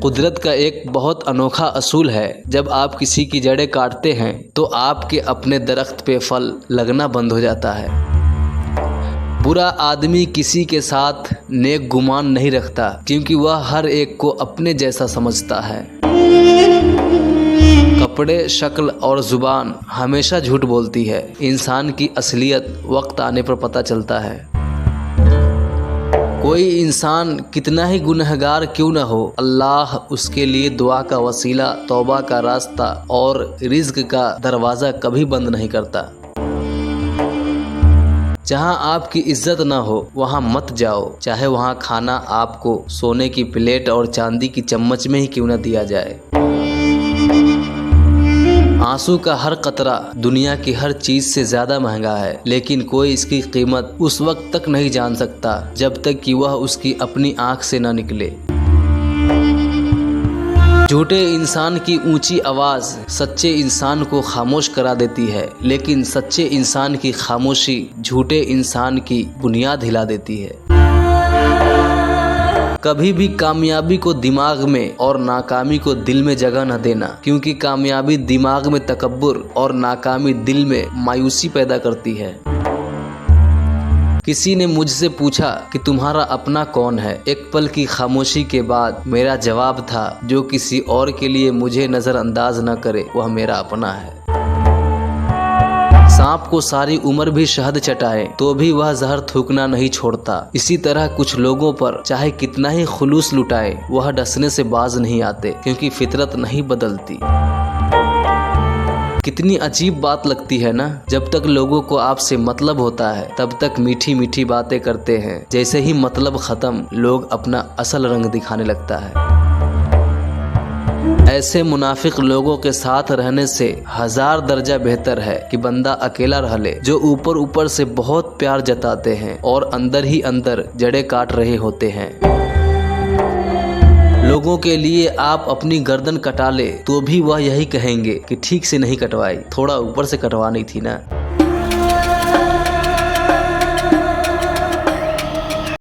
कुदरत का एक बहुत अनोखा असूल है, जब आप किसी की जड़ें काटते हैं तो आपके अपने दरख्त पे फल लगना बंद हो जाता है। बुरा आदमी किसी के साथ नेक गुमान नहीं रखता, क्योंकि वह हर एक को अपने जैसा समझता है। कपड़े, शक्ल और जुबान हमेशा झूठ बोलती है। इंसान की असलियत वक्त आने पर पता चलता है। कोई इंसान कितना ही गुनहगार क्यों न हो, अल्लाह उसके लिए दुआ का वसीला, तौबा का रास्ता और रिज़्क का दरवाज़ा कभी बंद नहीं करता। जहाँ आपकी इज्जत ना हो वहाँ मत जाओ, चाहे वहाँ खाना आपको सोने की प्लेट और चांदी की चम्मच में ही क्यों न दिया जाए। आंसू का हर कतरा दुनिया की हर चीज से ज्यादा महंगा है, लेकिन कोई इसकी कीमत उस वक्त तक नहीं जान सकता जब तक कि वह उसकी अपनी आंख से न निकले। झूठे इंसान की ऊंची आवाज सच्चे इंसान को खामोश करा देती है, लेकिन सच्चे इंसान की खामोशी झूठे इंसान की बुनियाद हिला देती है। कभी भी कामयाबी को दिमाग में और नाकामी को दिल में जगह न देना, क्योंकि कामयाबी दिमाग में तकब्बुर और नाकामी दिल में मायूसी पैदा करती है। किसी ने मुझसे पूछा कि तुम्हारा अपना कौन है। एक पल की खामोशी के बाद मेरा जवाब था, जो किसी और के लिए मुझे नज़रअंदाज न करे वह मेरा अपना है। सांप को सारी उम्र भी शहद चटाए तो भी वह जहर थूकना नहीं छोड़ता। इसी तरह कुछ लोगों पर चाहे कितना ही खुलूस लुटाए वह डसने से बाज नहीं आते, क्योंकि फितरत नहीं बदलती। कितनी अजीब बात लगती है ना, जब तक लोगों को आपसे मतलब होता है तब तक मीठी मीठी बातें करते हैं। जैसे ही मतलब खत्म लोग अपना असल रंग दिखाने लगता है। ऐसे मुनाफिक लोगों के साथ रहने से 1000 दर्जा बेहतर है कि बंदा अकेला रह ले, जो ऊपर ऊपर से बहुत प्यार जताते हैं और अंदर ही अंदर जड़ें काट रहे होते हैं। लोगों के लिए आप अपनी गर्दन कटा ले तो भी वह यही कहेंगे कि ठीक से नहीं कटवाई, थोड़ा ऊपर से कटवानी थी ना।